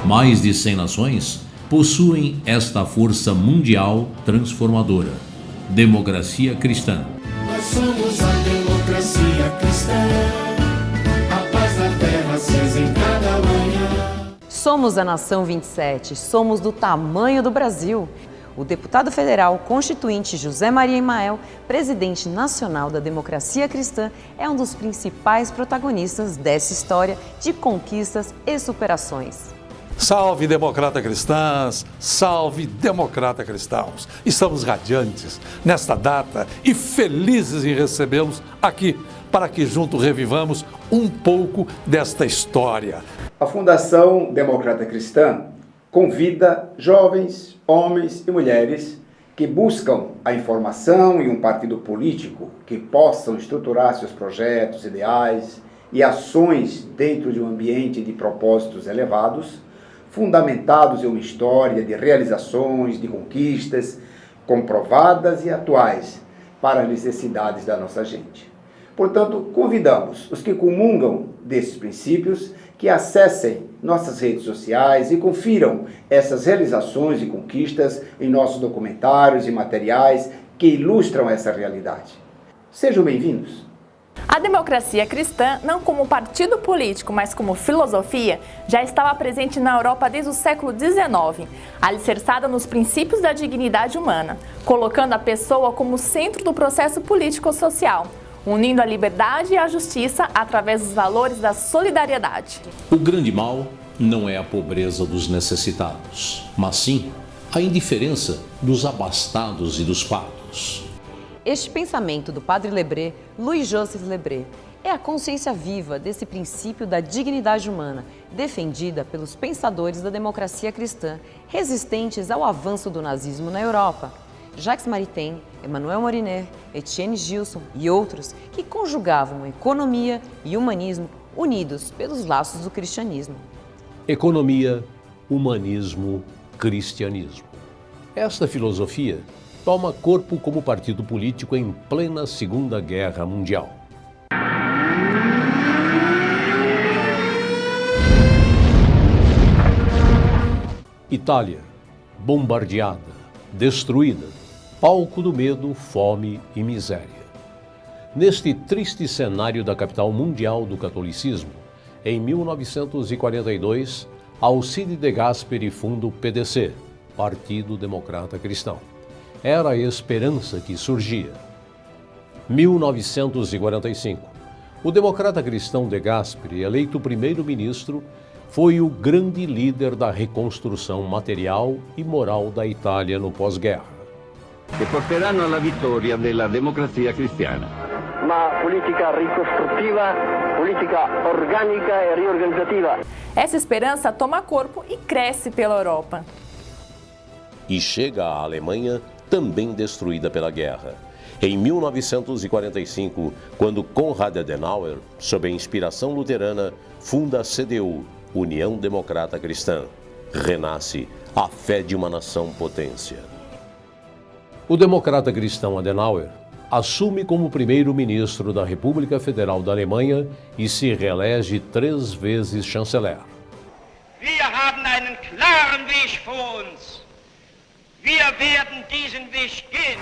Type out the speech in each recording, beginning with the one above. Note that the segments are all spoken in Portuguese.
Mais de 100 nações possuem esta força mundial transformadora. Democracia cristã. Nós somos a democracia cristã, a paz na terra acesa em cada manhã. Somos a Nação 27, somos do tamanho do Brasil. O deputado federal constituinte José Maria Imael, presidente nacional da Democracia Cristã, é um dos principais protagonistas dessa história de conquistas e superações. Salve, democrata cristãs! Salve, democrata cristãos! Estamos radiantes nesta data e felizes em recebê-los aqui, para que juntos revivamos um pouco desta história. A Fundação Democrata Cristã convida jovens, homens e mulheres que buscam a informação e um partido político que possam estruturar seus projetos, ideais e ações dentro de um ambiente de propósitos elevados, fundamentados em uma história de realizações, de conquistas comprovadas e atuais para as necessidades da nossa gente. Portanto, convidamos os que comungam desses princípios que acessem nossas redes sociais e confiram essas realizações e conquistas em nossos documentários e materiais que ilustram essa realidade. Sejam bem-vindos! A democracia cristã, não como partido político, mas como filosofia, já estava presente na Europa desde o século XIX, alicerçada nos princípios da dignidade humana, colocando a pessoa como centro do processo político-social, unindo a liberdade e a justiça através dos valores da solidariedade. O grande mal não é a pobreza dos necessitados, mas sim a indiferença dos abastados e dos fartos. Este pensamento do padre Lebré, Louis Joseph Lebré, é a consciência viva desse princípio da dignidade humana, defendida pelos pensadores da democracia cristã, resistentes ao avanço do nazismo na Europa. Jacques Maritain, Emmanuel Moriner, Etienne Gilson e outros que conjugavam economia e humanismo unidos pelos laços do cristianismo. Economia, humanismo, cristianismo. Esta filosofia toma corpo como partido político em plena Segunda Guerra Mundial. Itália, bombardeada, destruída, palco do medo, fome e miséria. Neste triste cenário da capital mundial do catolicismo, em 1942, Alcide de Gasperi funda o PDC, Partido Democrata Cristão. Era a esperança que surgia. 1945. O democrata cristão de Gasperi, eleito primeiro-ministro, foi o grande líder da reconstrução material e moral da Itália no pós-guerra. Que porteranno alla vittoria della democrazia cristiana. Uma política reconstrutiva, política orgânica e reorganizativa. Essa esperança toma corpo e cresce pela Europa. E chega à Alemanha, também destruída pela guerra. Em 1945, quando Konrad Adenauer, sob a inspiração luterana, funda a CDU, União Democrata Cristã, renasce a fé de uma nação potência. O democrata cristão Adenauer assume como primeiro-ministro da República Federal da Alemanha e se reelege 3 vezes chanceler. Wir haben einen klaren Weg vor uns. Wir werden diesen Weg gehen.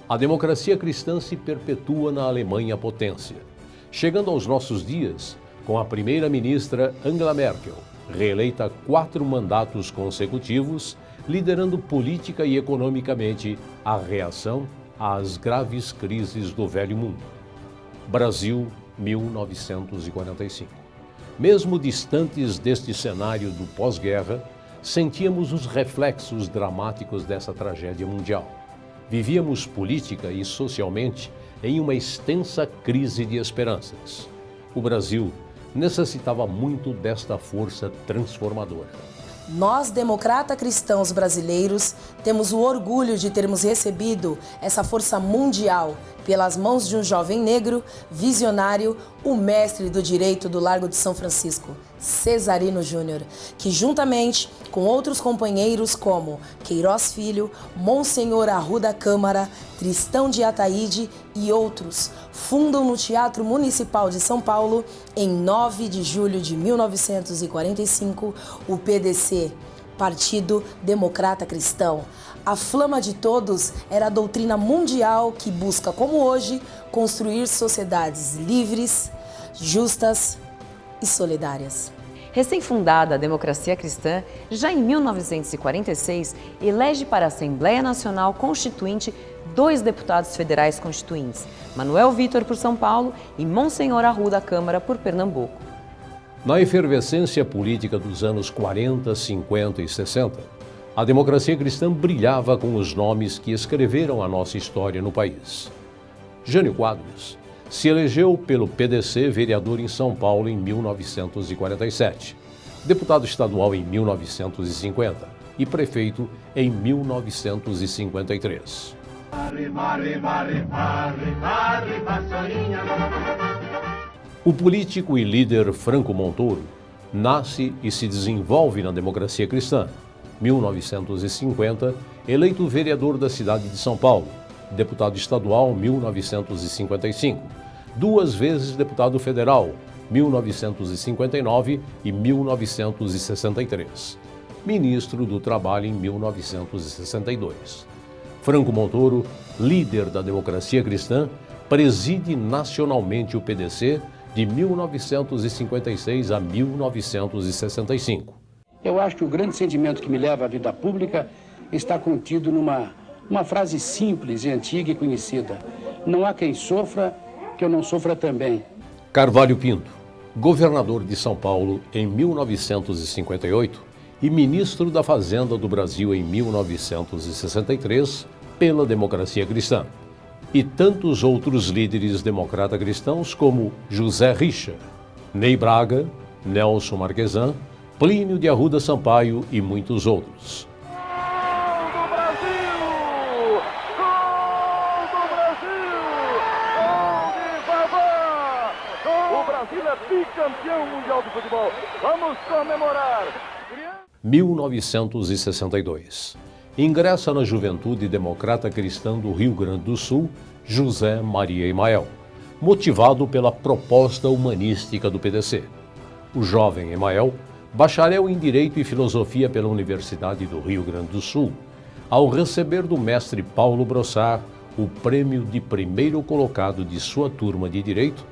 A democracia cristã se perpetua na Alemanha potência, chegando aos nossos dias com a primeira-ministra Angela Merkel, reeleita 4 mandatos consecutivos, liderando política e economicamente a reação às graves crises do Velho Mundo. Brasil, 1945. Mesmo distantes deste cenário do pós-guerra, sentíamos os reflexos dramáticos dessa tragédia mundial. Vivíamos política e socialmente em uma extensa crise de esperanças. O Brasil necessitava muito desta força transformadora. Nós, democrata cristãos brasileiros, temos o orgulho de termos recebido essa força mundial pelas mãos de um jovem negro, visionário, o mestre do direito do Largo de São Francisco, Cesarino Júnior, que juntamente com outros companheiros como Queiroz Filho, Monsenhor Arruda Câmara, Tristão de Ataíde e outros, fundam no Teatro Municipal de São Paulo, em 9 de julho de 1945, o PDC, Partido Democrata Cristão. A flama de todos era a doutrina mundial que busca, como hoje, construir sociedades livres, justas e solidárias. Recém-fundada, a Democracia Cristã, já em 1946, elege para a Assembleia Nacional Constituinte 2 deputados federais constituintes, Manuel Vitor por São Paulo e Monsenhor Arruda Câmara por Pernambuco. Na efervescência política dos anos 40, 50 e 60, a Democracia Cristã brilhava com os nomes que escreveram a nossa história no país. Jânio Quadros se elegeu pelo PDC vereador em São Paulo em 1947, deputado estadual em 1950 e prefeito em 1953. O político e líder Franco Montoro nasce e se desenvolve na Democracia Cristã. 1950, eleito vereador da cidade de São Paulo, deputado estadual 1955, 2 vezes deputado federal, 1959 e 1963, ministro do Trabalho em 1962. Franco Montoro, líder da Democracia Cristã, preside nacionalmente o PDC de 1956 a 1965. Eu acho que o grande sentimento que me leva à vida pública está contido numa frase simples e antiga e conhecida. Não há quem sofra que eu não sofra também. Carvalho Pinto, governador de São Paulo em 1958 e ministro da Fazenda do Brasil em 1963 pela Democracia Cristã. E tantos outros líderes democrata-cristãos como José Richa, Ney Braga, Nelson Marquesan, Plínio de Arruda Sampaio e muitos outros. Gol do Brasil! Gol do Brasil! Gol de Vavá! O Brasil é bicampeão mundial de futebol. Vamos comemorar! 1962. Ingressa na Juventude Democrata Cristã do Rio Grande do Sul, José Maria Emael, motivado pela proposta humanística do PDC. O jovem Emael, bacharel em Direito e Filosofia pela Universidade do Rio Grande do Sul, ao receber do mestre Paulo Brossard o prêmio de primeiro colocado de sua turma de Direito,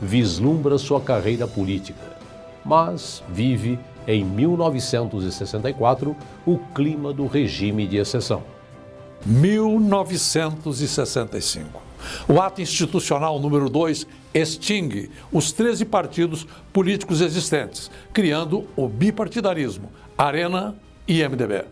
vislumbra sua carreira política, mas vive, em 1964, o clima do regime de exceção. 1965. O ato institucional número 2 extingue os 13 partidos políticos existentes, criando o bipartidarismo, Arena e MDB.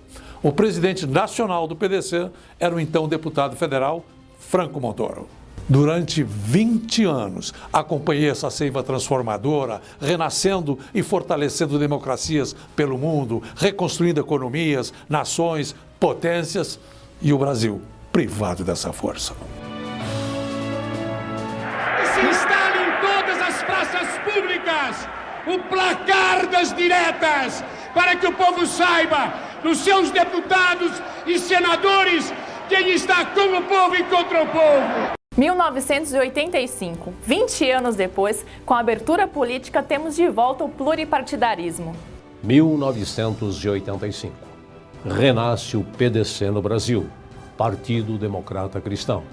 O presidente nacional do PDC era o então deputado federal Franco Montoro. Durante 20 anos, acompanhei essa seiva transformadora, renascendo e fortalecendo democracias pelo mundo, reconstruindo economias, nações, potências e o Brasil privado dessa força. Se instala em todas as praças públicas o placar das diretas, para que o povo saiba, nos seus deputados e senadores, quem está com o povo e contra o povo. 1985, 20 anos depois, com a abertura política, temos de volta o pluripartidarismo. 1985. Renasce o PDC no Brasil, Partido Democrata Cristão,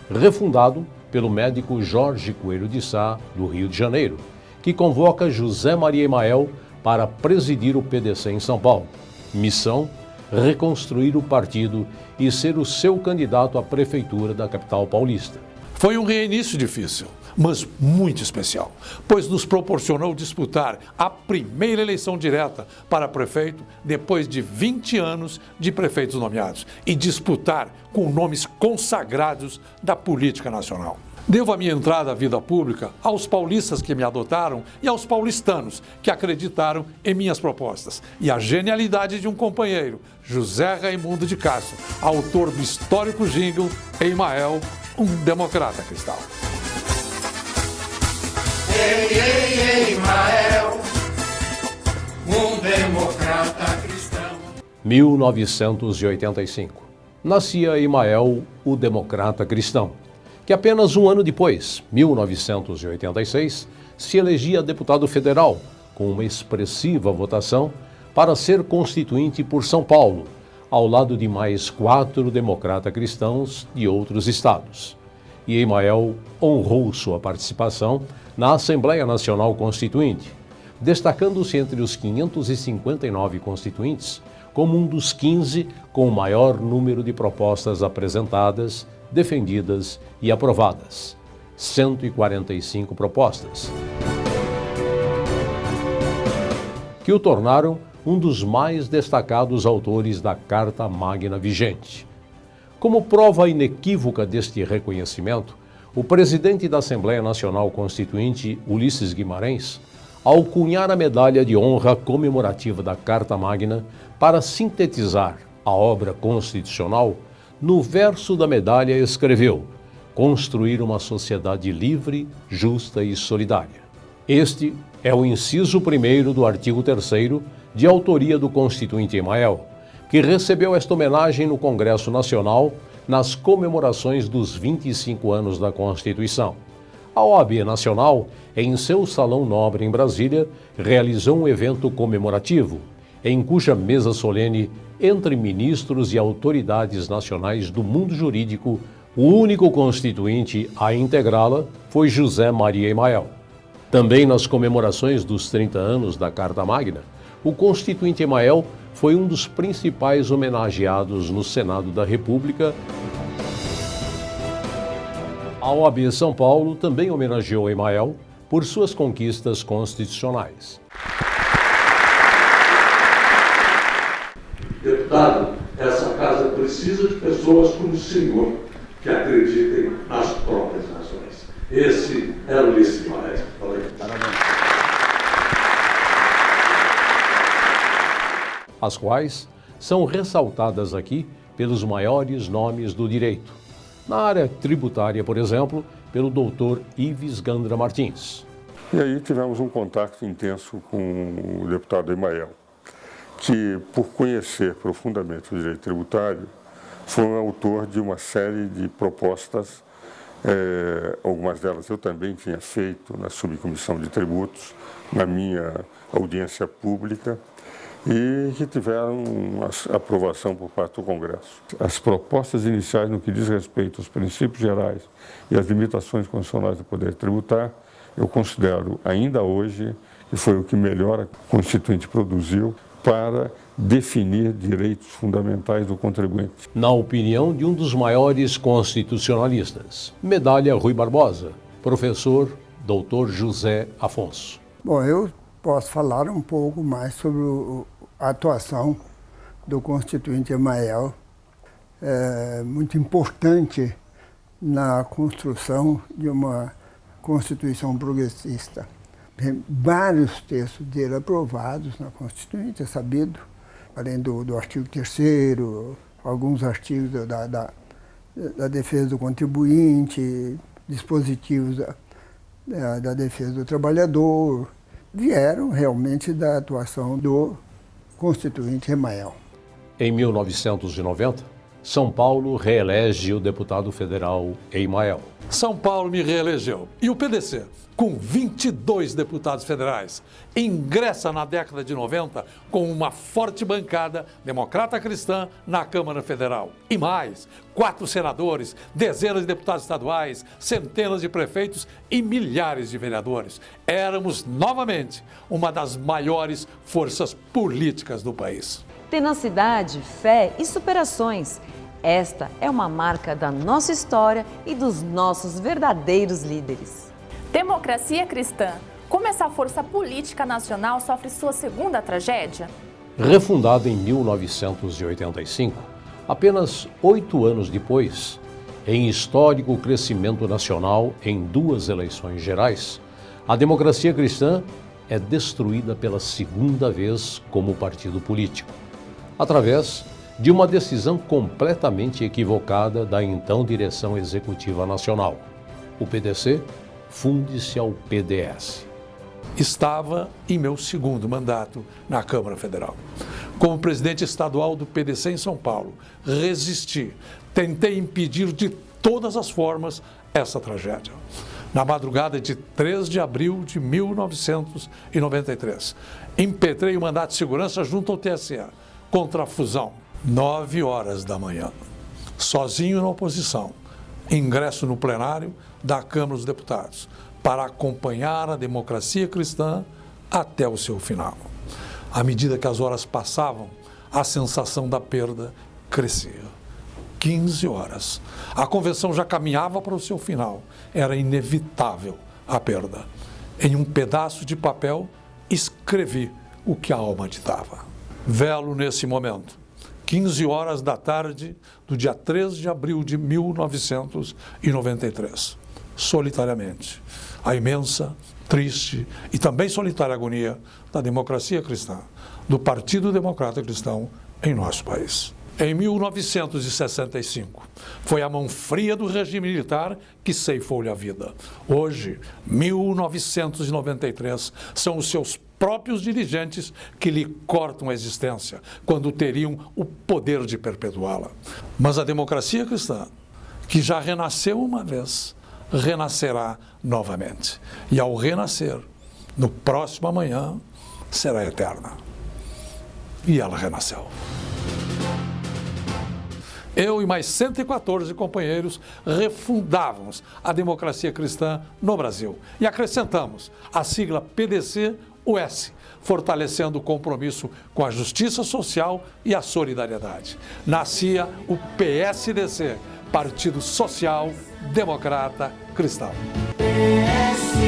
refundado pelo médico Jorge Coelho de Sá, do Rio de Janeiro, que convoca José Maria Emael para presidir o PDC em São Paulo. Missão: reconstruir o partido e ser o seu candidato à prefeitura da capital paulista. Foi um reinício difícil, mas muito especial, pois nos proporcionou disputar a primeira eleição direta para prefeito depois de 20 anos de prefeitos nomeados e disputar com nomes consagrados da política nacional. Devo a minha entrada à vida pública aos paulistas que me adotaram e aos paulistanos que acreditaram em minhas propostas e à genialidade de um companheiro, José Raimundo de Castro, autor do histórico jingle Emael, um democrata cristão. Ei, ei, ei, Emael, 1985. Nascia Emael, o democrata cristão, que apenas um ano depois, 1986, se elegia deputado federal, com uma expressiva votação, para ser constituinte por São Paulo, ao lado de mais 4 democratas cristãos de outros estados. E Emael honrou sua participação na Assembleia Nacional Constituinte, destacando-se entre os 559 constituintes como um dos 15 com o maior número de propostas apresentadas, defendidas e aprovadas. 145 propostas, que o tornaram um dos mais destacados autores da Carta Magna vigente. Como prova inequívoca deste reconhecimento, o presidente da Assembleia Nacional Constituinte, Ulisses Guimarães, ao cunhar a medalha de honra comemorativa da Carta Magna para sintetizar a obra constitucional, no verso da medalha escreveu: construir uma sociedade livre, justa e solidária. Este é o inciso 1º do artigo 3º, de autoria do constituinte Emael, que recebeu esta homenagem no Congresso Nacional nas comemorações dos 25 anos da Constituição. A OAB Nacional, em seu Salão Nobre em Brasília, realizou um evento comemorativo, em cuja mesa solene, entre ministros e autoridades nacionais do mundo jurídico, o único constituinte a integrá-la foi José Maria Emael. Também nas comemorações dos 30 anos da Carta Magna, o constituinte Emael foi um dos principais homenageados no Senado da República. A OAB São Paulo também homenageou Emael por suas conquistas constitucionais. Deputado, essa casa precisa de pessoas como o senhor, que acreditem nas próprias nações. Esse é o Ulisses Guimarães. As quais são ressaltadas aqui pelos maiores nomes do direito. Na área tributária, por exemplo, pelo doutor Ives Gandra Martins. E aí tivemos um contato intenso com o deputado Emael, que, por conhecer profundamente o direito tributário, foi um autor de uma série de propostas, algumas delas eu também tinha feito na subcomissão de tributos, na minha audiência pública, e que tiveram aprovação por parte do Congresso. As propostas iniciais no que diz respeito aos princípios gerais e às limitações constitucionais do poder tributar, eu considero ainda hoje que foi o que melhor a Constituinte produziu para definir direitos fundamentais do contribuinte. Na opinião de um dos maiores constitucionalistas, Medalha Rui Barbosa, professor Dr. José Afonso. Bom, eu posso falar um pouco mais sobre a atuação do constituinte Emael, muito importante na construção de uma Constituição progressista. Tem vários textos dele aprovados na Constituinte, é sabido, além do artigo 3º, alguns artigos da defesa do contribuinte, dispositivos da defesa do trabalhador, vieram realmente da atuação do constituinte Emael. Em 1990, São Paulo reelege o deputado federal Emael. São Paulo me reelegeu. E o PDC, com 22 deputados federais, ingressa na década de 90 com uma forte bancada democrata cristã na Câmara Federal. E mais, 4 senadores, dezenas de deputados estaduais, centenas de prefeitos e milhares de vereadores. Éramos, novamente, uma das maiores forças políticas do país. Tenacidade, fé e superações. Esta é uma marca da nossa história e dos nossos verdadeiros líderes. Democracia cristã. Como essa força política nacional sofre sua segunda tragédia? Refundada em 1985, apenas 8 anos depois, em histórico crescimento nacional em 2 eleições gerais, a democracia cristã é destruída pela segunda vez como partido político, através de uma decisão completamente equivocada da então Direção Executiva Nacional. O PDC funde-se ao PDS. Estava em meu segundo mandato na Câmara Federal. Como presidente estadual do PDC em São Paulo, resisti, tentei impedir de todas as formas essa tragédia. Na madrugada de 3 de abril de 1993, impetrei o mandato de segurança junto ao TSE contra a fusão. 9 horas da manhã, sozinho na oposição, ingresso no plenário da Câmara dos Deputados para acompanhar a democracia cristã até o seu final. À medida que as horas passavam, a sensação da perda crescia. 15 horas. A convenção já caminhava para o seu final. Era inevitável a perda. Em um pedaço de papel, escrevi o que a alma ditava. Velo nesse momento. 15 horas da tarde do dia 3 de abril de 1993. Solitariamente. A imensa, triste e também solitária agonia da democracia cristã, do Partido Democrata Cristão em nosso país. Em 1965, foi a mão fria do regime militar que ceifou-lhe a vida. Hoje, 1993, são os seus próprios dirigentes que lhe cortam a existência, quando teriam o poder de perpetuá-la. Mas a democracia cristã, que já renasceu uma vez, renascerá novamente. E ao renascer, no próximo amanhã, será eterna. E ela renasceu. Eu e mais 114 companheiros refundávamos a democracia cristã no Brasil e acrescentamos a sigla PDC-US, fortalecendo o compromisso com a justiça social e a solidariedade. Nascia o PSDC, Partido Social Democrata Cristão. PSDC,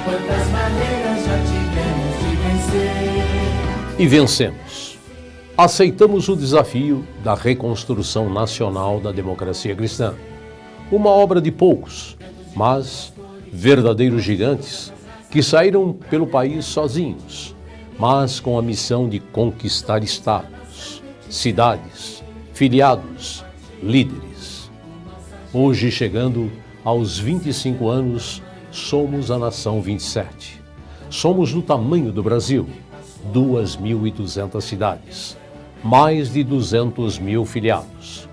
quantas maneiras já tivemos de vencer. E vencemos. Aceitamos o desafio da reconstrução nacional da democracia cristã. Uma obra de poucos, mas verdadeiros gigantes que saíram pelo país sozinhos, mas com a missão de conquistar estados, cidades, filiados, líderes. Hoje, chegando aos 25 anos, somos a nação 27. Somos do tamanho do Brasil, 2.200 cidades, mais de 200 mil filiados.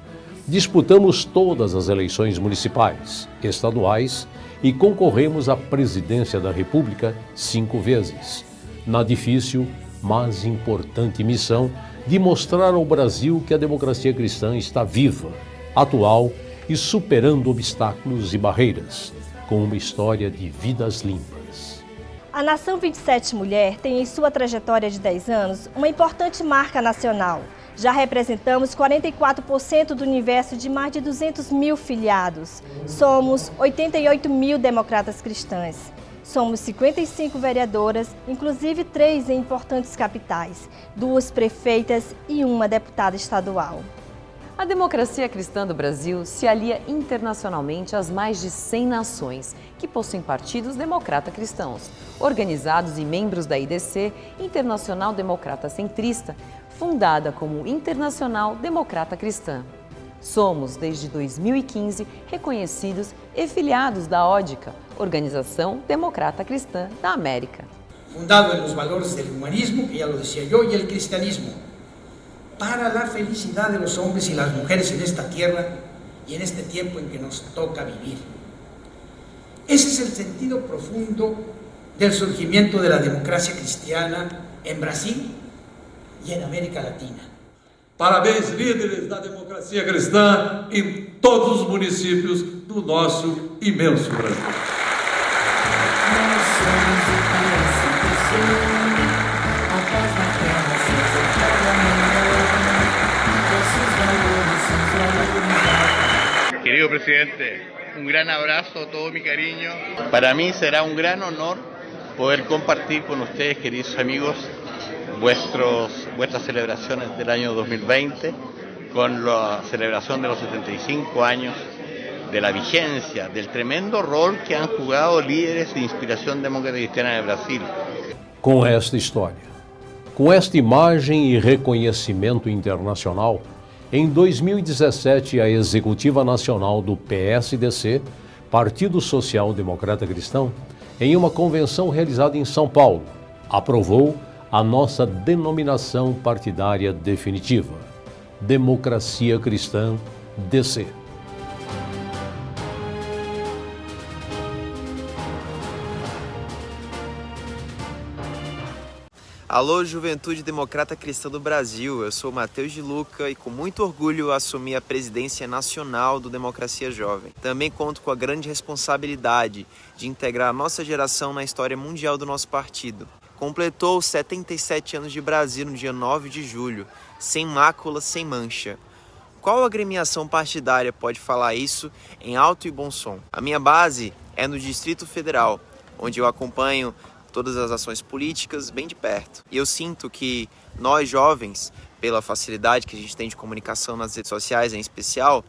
Disputamos todas as eleições municipais, estaduais e concorremos à presidência da República 5 vezes, na difícil, mas importante missão de mostrar ao Brasil que a democracia cristã está viva, atual e superando obstáculos e barreiras, com uma história de vidas limpas. A Nação 27 Mulher tem em sua trajetória de 10 anos uma importante marca nacional. Já representamos 44% do universo de mais de 200 mil filiados. Somos 88 mil democratas cristãs. Somos 55 vereadoras, inclusive 3 em importantes capitais, 2 prefeitas e 1 deputada estadual. A democracia cristã do Brasil se alia internacionalmente às mais de 100 nações que possuem partidos democrata cristãos, organizados e membros da IDC, Internacional Democrata Centrista, fundada como Internacional Democrata Cristã. Somos, desde 2015, reconhecidos e filiados da ODICA, Organização Democrata Cristã da América. Fundado en los valores del humanismo, que ya lo decía yo, y el cristianismo, para la felicidad de los hombres y las mujeres en esta tierra y en este tiempo en que nos toca vivir. Ese es el sentido profundo del surgimiento de la democracia cristiana en Brasil y en América Latina. Parabéns, líderes da democracia cristã em todos os municípios do nosso imenso Brasil. Querido presidente, un gran abrazo, todo mi cariño. Para mí será un gran honor poder compartir con ustedes, queridos amigos, vuestras celebraciones del año 2020, con la celebración de los 75 años de la vigencia, del tremendo rol que han jugado líderes de inspiración democrática cristiana de Brasil. Com esta história, com esta imagem e reconhecimento internacional, em 2017, a Executiva Nacional do PSDC, Partido Social Democrata Cristão, em uma convenção realizada em São Paulo, aprovou a nossa denominação partidária definitiva: Democracia Cristã, DC. Alô, Juventude Democrata Cristã do Brasil, eu sou Matheus de Luca e com muito orgulho assumi a presidência nacional do Democracia Jovem. Também conto com a grande responsabilidade de integrar a nossa geração na história mundial do nosso partido. Completou 77 anos de Brasil no dia 9 de julho, sem mácula, sem mancha. Qual agremiação partidária pode falar isso em alto e bom som? A minha base é no Distrito Federal, onde eu acompanho todas as ações políticas bem de perto. E eu sinto que nós jovens, pela facilidade que a gente tem de comunicação nas redes sociais em especial,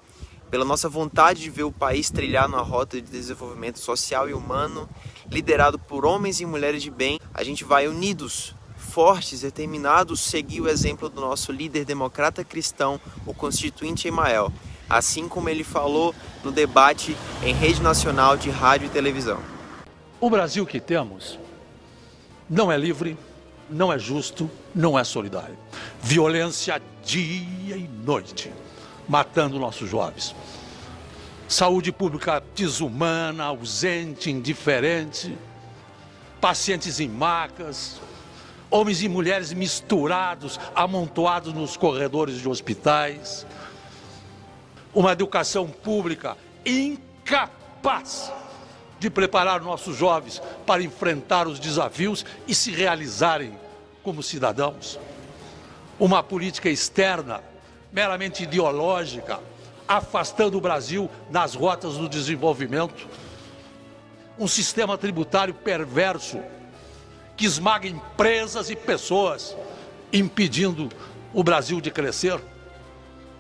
pela nossa vontade de ver o país trilhar numa rota de desenvolvimento social e humano, liderado por homens e mulheres de bem, a gente vai unidos, fortes, determinados, seguir o exemplo do nosso líder democrata cristão, o Constituinte Emael, assim como ele falou no debate em rede nacional de rádio e televisão. O Brasil que temos não é livre, não é justo, não é solidário. Violência dia e noite, matando nossos jovens. Saúde pública desumana, ausente, indiferente. Pacientes em macas. Homens e mulheres misturados, amontoados nos corredores de hospitais. Uma educação pública incapaz de preparar nossos jovens para enfrentar os desafios e se realizarem como cidadãos. Uma política externa meramente ideológica, afastando o Brasil das rotas do desenvolvimento. Um sistema tributário perverso que esmaga empresas e pessoas, impedindo o Brasil de crescer.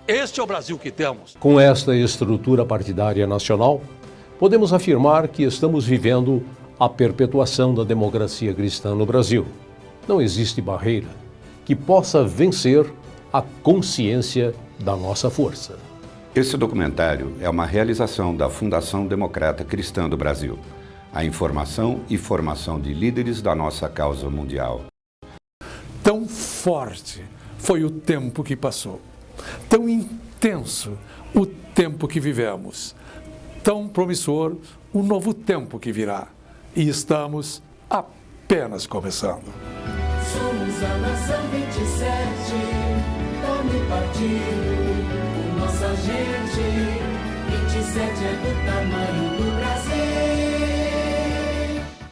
Este é o Brasil que temos. Com esta estrutura partidária nacional, podemos afirmar que estamos vivendo a perpetuação da democracia cristã no Brasil. Não existe barreira que possa vencer a consciência da nossa força. Esse documentário é uma realização da Fundação Democrata Cristã do Brasil. A informação e formação de líderes da nossa causa mundial. Tão forte foi o tempo que passou. Tão intenso o tempo que vivemos. Tão promissor o novo tempo que virá. E estamos apenas começando. Somos a nação 27, nome partido, com nossa gente. 27 é do tamanho do Brasil.